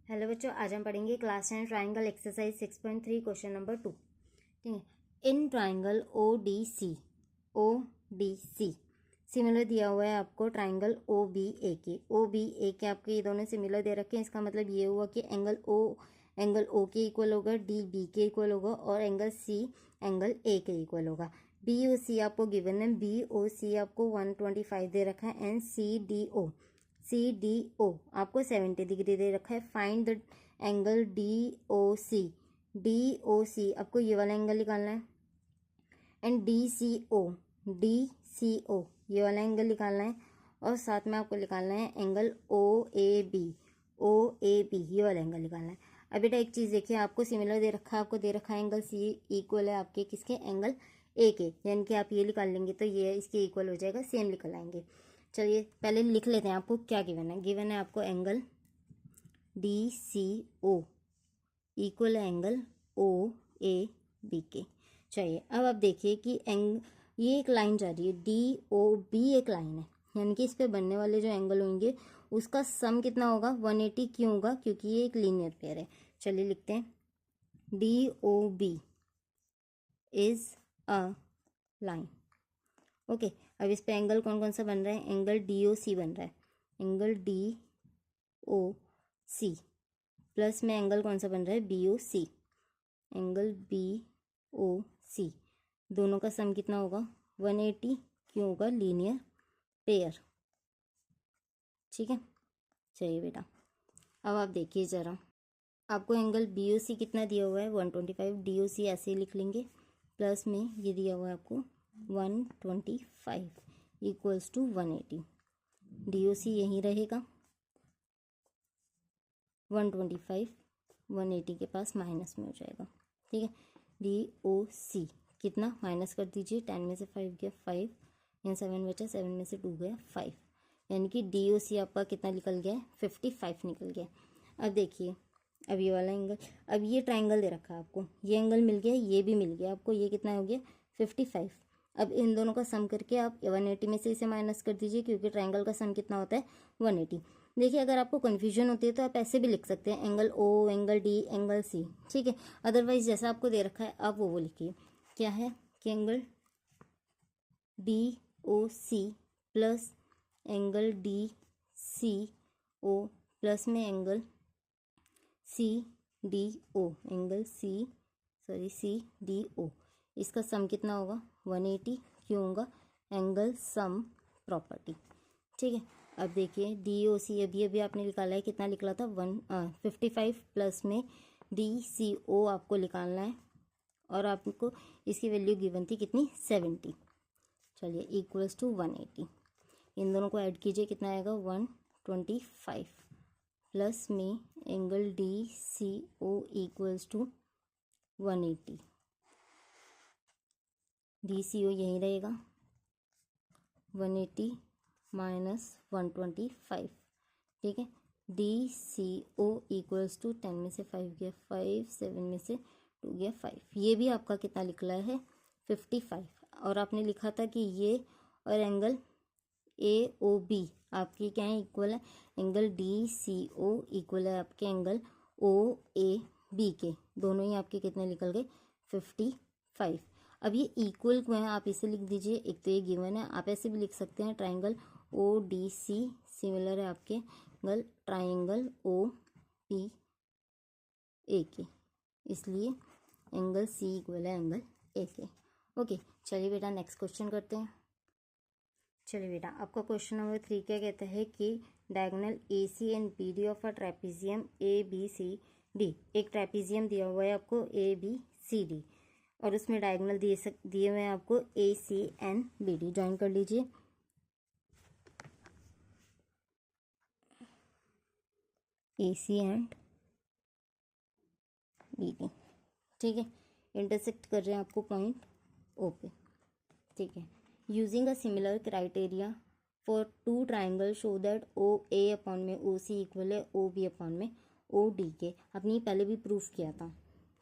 Hello बच्चों, आज हम पढ़ेंगे class 10 triangle exercise 6.3 question number 2। ठीक है। In triangle O D C similar दिया हुआ है आपको ट्राइंगल ओ बी ए के आपके ये दोनों सिमिलर दे रखे हैं। इसका मतलब ये हुआ कि एंगल ओ के इक्वल होगा, डी बी के इक्वल होगा और एंगल सी एंगल ए के इक्वल होगा। बी ओ सी आपको गिवन है, बी ओ सी आपको 125 दे रखा है एंड सी डी ओ आपको 70 डिग्री दे रखा है। Find the angle D O C आपको ये वाला एंगल निकालना है एंड डी सी ओ ये वाला एंगल निकालना है और साथ में आपको निकालना है एंगल ओ ए बी ये वाला एंगल निकालना है। अब बेटा एक चीज़ देखिए, आपको सिमिलर दे रखा है, आपको दे रखा है एंगल सी इक्वल है आपके किसके, एंगल ए के, यानी कि आप ये निकाल लेंगे तो ये इसके इक्वल हो जाएगा, सेम निकल आएंगे। चलिए पहले लिख लेते हैं आपको क्या गिवन है आपको angle D C O equal angle O A B के। चलिए अब आप देखिए कि ये एक लाइन जा रही है, डी ओ बी एक लाइन है, यानी कि इस पे बनने वाले जो एंगल होंगे उसका सम कितना होगा, 180। क्यों होगा, क्योंकि ये एक लीनियर पेयर है। चलिए लिखते हैं D O B is a line. Okay, अब इस पे एंगल कौन कौन सा बन रहा है, एंगल डी ओ सी बन रहा है, angle D O C plus में एंगल कौन सा बन रहा है, B O C, angle B O C, दोनों का सम कितना होगा 180। क्यों होगा, लीनियर पेयर। ठीक है। चलिए बेटा अब आप देखिए ज़रा, आपको एंगल बी ओ सी कितना दिया हुआ है 125, डी ओ सी ऐसे ही लिख लेंगे, प्लस में ये दिया हुआ है आपको 125 इक्वल्स टू 180, डी ओ सी यहीं रहेगा, 125 180 के पास माइनस में हो जाएगा। ठीक है, डी ओ सी कितना माइनस कर दीजिए, 10 में से 5 गया 5, यहाँ 7 बचा, 7 में से 2 गया 5, यानी कि डी ओ सी आपका कितना निकल गया है, 55 निकल गया। अब देखिए, अब ये वाला एंगल, अब ये ट्राइंगल दे रखा है आपको, ये एंगल मिल गया, ये भी मिल गया आपको, ये कितना हो गया 55। अब इन दोनों का सम करके आप 180 में से इसे माइनस कर दीजिए, क्योंकि ट्राइंगल का सम कितना होता है 180। देखिए अगर आपको कन्फ्यूजन होती है तो आप ऐसे भी लिख सकते हैं, angle O, angle D, angle C. ठीक है, अदरवाइज जैसा आपको दे रखा है आप वो लिखिए, क्या है कि angle D O C plus angle D C O plus में angle C D O, angle C D O, इसका सम कितना होगा 180। क्यों होगा, एंगल सम प्रॉपर्टी। ठीक है, अब देखिए डी ओ सी अभी आपने निकाला है, कितना निकला था 55 प्लस में डी सी ओ आपको निकालना है और आपको इसकी वैल्यू गिवन थी कितनी 70। चलिए इक्वल्स टू 180, इन दोनों को ऐड कीजिए, कितना आएगा 125 प्लस में angle D C O equals to 180, D C O यहीं रहेगा, 180 माइनस 125। ठीक है, D C O equals to 10 में से 5 गया 5, 7 में से 2 गया 5, ये भी आपका कितना निकला है 55। और आपने लिखा था कि ये और एंगल ए ओ बी आपकी क्या है, इक्वल है, angle D C O equal है आपके एंगल ओ ए बी के, दोनों ही आपके कितने निकल गए 55। अब ये इक्वल क्यों है, आप इसे लिख दीजिए, एक तो ये गिवन है, आप ऐसे भी लिख सकते हैं triangle O D C similar है आपके angle triangle O P A के, इसलिए एंगल सी इक्वल है एंगल ए के। ओके, चलिए बेटा नेक्स्ट क्वेश्चन करते हैं। चलिए बेटा आपका क्वेश्चन नंबर 3 क्या कहता है कि diagonal A C and B D of a trapezium A B C D, एक ट्रेपीजियम दिया हुआ है आपको ए बी सी डी और उसमें डायगोनल दिए हुए हैं आपको ए C and B D, join कर लीजिए। ए सी एंड बी डी, ठीक है, इंटरसेक्ट कर रहे हैं आपको पॉइंट ओ पे। ठीक है, using a similar criteria for two triangle show that O A upon में ओ सी इक्वल है ओ बी अपॉन में ओ डी के। आपने पहले भी प्रूफ किया था,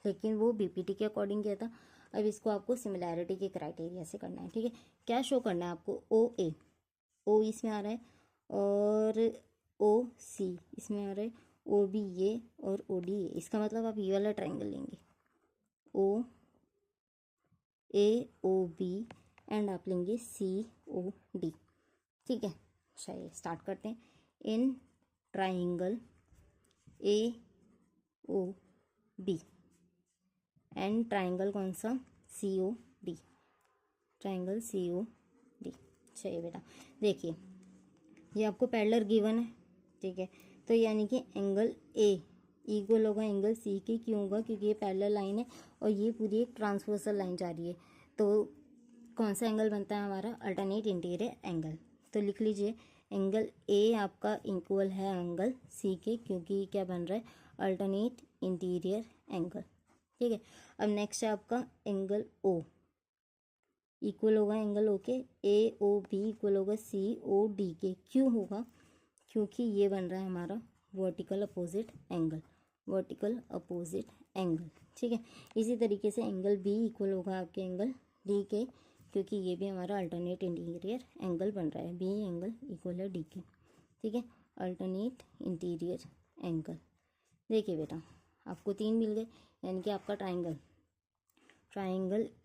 लेकिन वो बीपीटी के अकॉर्डिंग किया था, अब इसको आपको सिमिलैरिटी के क्राइटेरिया से करना है। ठीक है, क्या शो करना है आपको, ओ इसमें आ रहा है और ओ सी इसमें आ रहा है ओ बी ये और ओ डी ये, इसका मतलब आप ये वाला ट्राइंगल लेंगे, ओ ए ओ बी एंड आप लेंगे सी ओ डी। ठीक है, चलिए स्टार्ट करते हैं। In triangle A O B and triangle कौन सा, C O D, triangle C O D. चलिए बेटा देखिए, ये आपको पैरेलल गिवन है। ठीक है, तो यानी कि एंगल ए इक्वल होगा एंगल सी के, क्यों होगा, क्योंकि ये पैरेलल लाइन है और ये पूरी एक ट्रांसवर्सल लाइन जा रही है। तो कौन सा एंगल बनता है हमारा, अल्टरनेट इंटीरियर एंगल। तो लिख लीजिए एंगल ए आपका इक्वल है एंगल सी के, क्योंकि क्या बन रहा है, अल्टरनेट इंटीरियर एंगल। ठीक है, अब नेक्स्ट है आपका एंगल ओ इक्वल होगा एंगल ओ के, ए ओ बी इक्वल होगा सी ओ डी के। क्यों होगा, क्योंकि ये बन रहा है हमारा vertical opposite angle, vertical opposite angle. ठीक है, इसी तरीके से एंगल बी इक्वल होगा आपके एंगल डी के, क्योंकि ये भी हमारा अल्टरनेट इंटीरियर एंगल बन रहा है, बी एंगल इक्वल है डी के। ठीक है, अल्टरनेट इंटीरियर एंगल। देखिए बेटा आपको 3 मिल गए, यानी कि आपका ट्राइंगल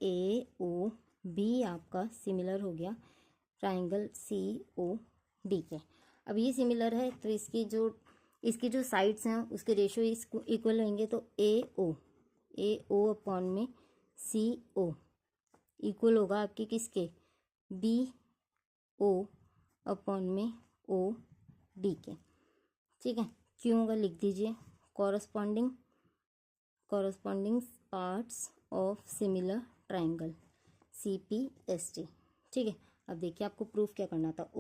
ए ओ बी आपका सिमिलर हो गया ट्राइंगल सी ओ डी के। अब ये सिमिलर है तो इसकी जो साइड्स हैं उसके रेशियो इसको इक्वल होंगे, तो ए ओ अपॉन में सी ओ इक्वल होगा आपके किसके, बी ओ अपॉन में ओ डी के। ठीक है, क्यों होगा लिख दीजिए, corresponding parts of similar triangle CPST। ठीक है, अब देखिए आपको प्रूफ क्या करना था,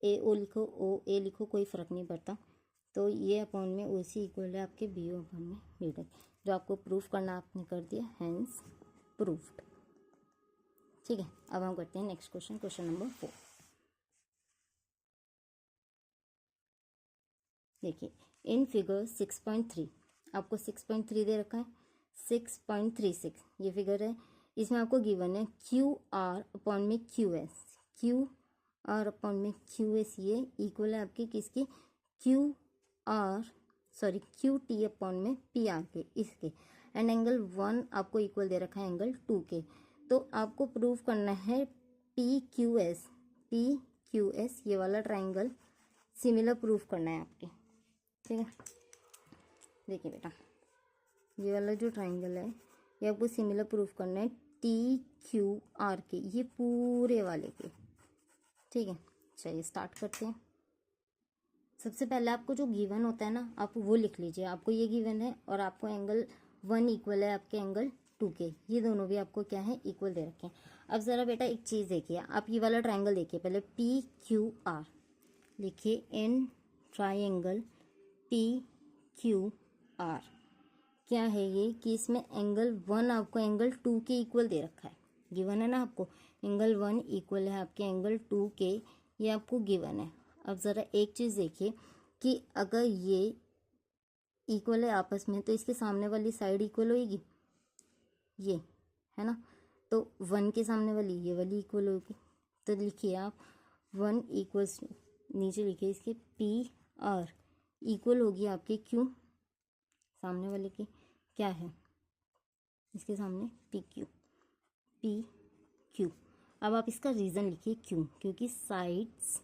ए ओ लिखो, ओ ए लिखो, कोई फ़र्क नहीं पड़ता। तो ये अपॉन में ओ सी इक्वल है आपके बी ओ अपॉन में बी डी, जो आपको प्रूफ करना आपने कर दिया, हैंस प्रूफ्ड। ठीक है, अब हम करते हैं नेक्स्ट क्वेश्चन नंबर 4। देखिए इन फिगर 6.3 आपको 6.3 दे रखा है, 6.36 ये फिगर है, इसमें आपको गिवन है क्यू आर अपॉन में क्यू एस, ये इक्वल है आपकी किसकी, क्यू टी अपॉन में पी आर के, इसके, एंड एंगल 1 आपको इक्वल दे रखा है एंगल 2 के। तो आपको प्रूव करना है पी क्यू एस ये वाला ट्राइंगल सिमिलर प्रूफ करना है आपके। ठीक है, देखिए बेटा ये वाला जो ट्राइंगल है ये आपको सिमिलर प्रूफ करना है TQR के, ये पूरे वाले के। ठीक है, चलिए स्टार्ट करते हैं। सबसे पहले आपको जो गिवन होता है ना आप वो लिख लीजिए, आपको ये गिवन है और आपको एंगल 1 इक्वल है आपके एंगल 2 के, ये दोनों भी आपको क्या है, इक्वल दे रखे हैं। अब ज़रा बेटा एक चीज़ देखिए, आप ये वाला ट्राइंगल देखिए, पहले PQR लिखिए, इन ट्राइंगल PQR क्या है ये, कि इसमें एंगल 1 आपको एंगल 2 के इक्वल दे रखा है, गिवन है ना आपको, एंगल 1 इक्वल है आपके एंगल 2 के, ये आपको गिवन है। अब ज़रा एक चीज़ देखिए कि अगर ये इक्वल है आपस में तो इसके सामने वाली साइड इक्वल होगी, ये है ना, तो 1 के सामने वाली ये वाली इक्वल होगी। तो लिखिए आप 1 इक्वल्स, नीचे लिखिए इसके PR इक्वल होगी आपके क्यू, सामने वाले की क्या है, इसके सामने PQ। अब आप इसका रीज़न लिखिए क्यों, क्योंकि sides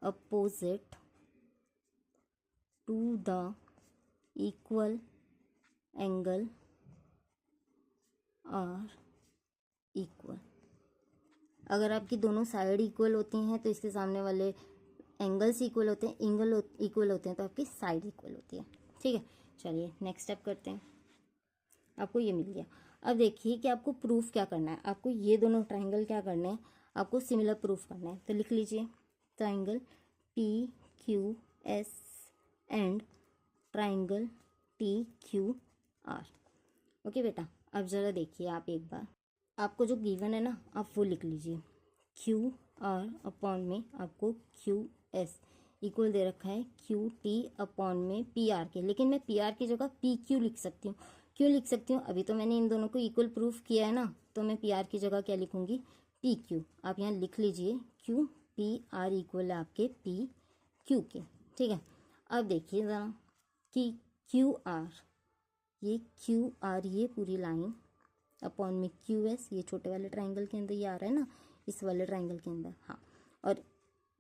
opposite to the equal angle are equal. अगर आपकी दोनों साइड इक्वल होती हैं तो इसके सामने वाले एंगल्स इक्वल होते हैं, एंगल इक्वल होते हैं तो आपकी साइड इक्वल होती है। ठीक है, चलिए नेक्स्ट स्टेप करते हैं। आपको ये मिल गया। अब देखिए कि आपको प्रूफ क्या करना है, आपको ये दोनों ट्राइंगल क्या करने हैं, आपको सिमिलर प्रूफ करना है। तो लिख लीजिए triangle PQS and triangle TQR। Okay बेटा, अब ज़रा देखिए आप एक बार, आपको जो गिवन है ना आप वो लिख लीजिए, QR अपॉन में आपको QS इक्वल दे रखा है QT अपॉन में PR के, लेकिन मैं PR की जगह PQ लिख सकती हूँ। क्यों लिख सकती हूँ, अभी तो मैंने इन दोनों को इक्वल प्रूफ किया है ना, तो मैं PR की जगह क्या लिखूँगी, PQ। आप यहाँ लिख लीजिए QR इक्वल है आपके PQ के। ठीक है, अब देखिए ज़रा कि क्यू आर, ये पूरी लाइन अपॉन में क्यू एस, ये छोटे वाले ट्राइंगल के अंदर ये आ रहा है ना, इस वाले ट्राइंगल के अंदर, हाँ, और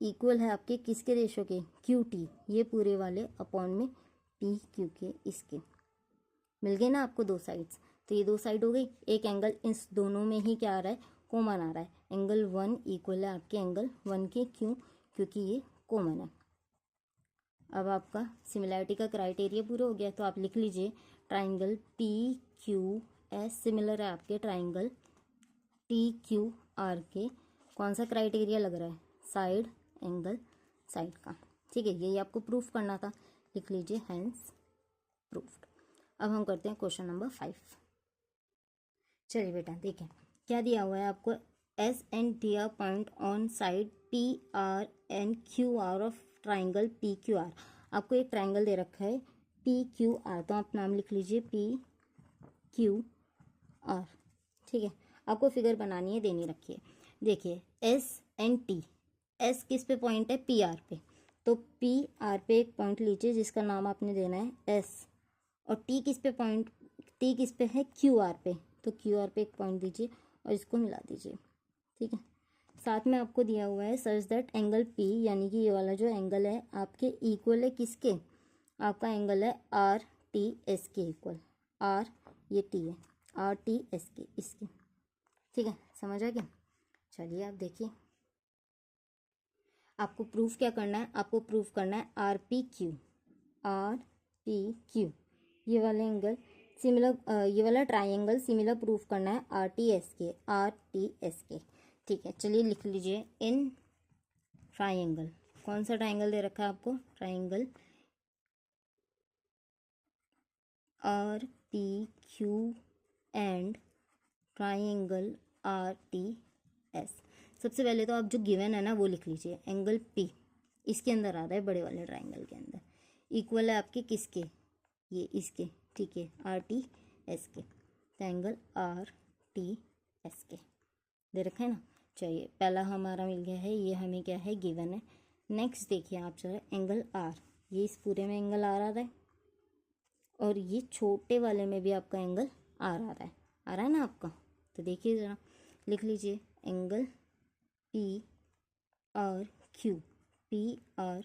इक्वल है आपके किसके रेशो के, क्यू टी, ये पूरे वाले अपॉन में पी क्यू के, इसके मिल गए ना आपको दो साइड्स। तो ये दो साइड हो गई। एक एंगल इस दोनों में ही क्या आ रहा है, कॉमन आ रहा है। एंगल 1 इक्वल है आपके एंगल 1 के, क्यों, क्योंकि ये कॉमन है। अब आपका सिमिलैरिटी का क्राइटेरिया पूरा हो गया, तो आप लिख लीजिए triangle P Q S similar है आपके ट्राइंगल टी क्यू आर के। कौन सा क्राइटेरिया लग रहा है, साइड एंगल साइड का, ठीक है, यही आपको प्रूफ करना था, लिख लीजिए हैंस प्रूफ्ड। अब हम करते हैं क्वेश्चन नंबर 5। चलिए बेटा देखिए क्या दिया हुआ है आपको, S and D R point on side P R and Q R of triangle P Q R. आपको एक ट्राइंगल दे रखा है पी क्यू आर, तो आप नाम लिख लीजिए पी क्यू आर, ठीक है। आपको फिगर बनानी है, देनी रखी है। देखिए एस एंड टी, एस किस पे पॉइंट है, पी आर पे, तो पी आर पे एक पॉइंट लीजिए जिसका नाम आपने देना है एस, और टी किस पे पॉइंट, टी किस पे है, क्यू आर पे, तो क्यू आर पे एक पॉइंट दीजिए और इसको मिला दीजिए, ठीक है। साथ में आपको दिया हुआ है सच दैट एंगल पी, यानी कि ये वाला जो एंगल है आपके इक्वल है किसके, आपका एंगल है आर टी एस के इक्वल, आर ये टी है, आर टी एस के इसके, ठीक है, समझ आ गया। चलिए आप देखिए आपको प्रूफ क्या करना है, आपको प्रूफ करना है R P Q, R P Q, ये वाला एंगल सिमिलर, ये वाला ट्राइंगल सिमिलर प्रूफ करना है आर टी एस के, आर टी एस के, ठीक है। चलिए लिख लीजिए इन ट्राइंगल, कौन सा ट्राइंगल दे रखा है आपको, triangle R P Q and triangle R T S. सबसे पहले तो आप जो गिवन है ना वो लिख लीजिए, एंगल पी इसके अंदर आ रहा है बड़े वाले ट्राइंगल के अंदर, इक्वल है आपके किसके, ये इसके, ठीक है, आर टी एस के, तो एंगल आर टी एस के दे रखा है ना। चलिए पहला हमारा मिल गया है, ये हमें क्या है, गिवन है। नेक्स्ट देखिए आप जरा एंगल आर, ये इस पूरे में एंगल आर आ रहा है, और ये छोटे वाले में भी आपका एंगल आर आ रहा है ना आपका। तो देखिए ज़रा लिख लीजिए angle P R Q, P R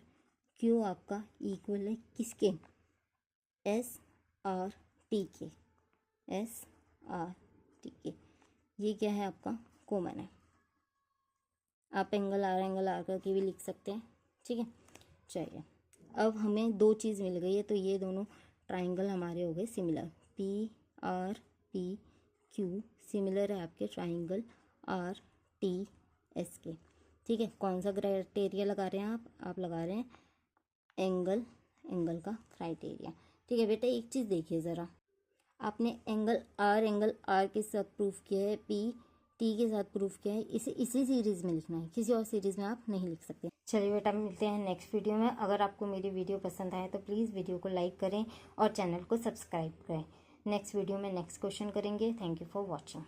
Q आपका इक्वल है किसके, एस आर टी के, एस आर टी के, ये क्या है आपका कॉमन है। आप एंगल आर करके भी लिख सकते हैं, ठीक है। चलिए अब हमें दो चीज़ मिल गई है, तो ये दोनों ट्राइंगल हमारे हो गए similar, P R P Q similar है आपके ट्राइंगल आर टी एस के, ठीक है। कौन सा क्राइटेरिया लगा रहे हैं आप लगा रहे हैं एंगल का क्राइटेरिया, ठीक है। बेटा एक चीज़ देखिए ज़रा, आपने एंगल आर के साथ प्रूफ किया है, पी टी के साथ प्रूफ किया है, इसे इसी सीरीज़ में लिखना है, किसी और सीरीज़ में आप नहीं लिख सकते। चलिए बेटा मिलते हैं नेक्स्ट वीडियो में। अगर आपको मेरी वीडियो पसंद आए तो प्लीज़ वीडियो को लाइक करें और चैनल को सब्सक्राइब करें। नेक्स्ट वीडियो में नेक्स्ट क्वेश्चन करेंगे। Thank you for watching.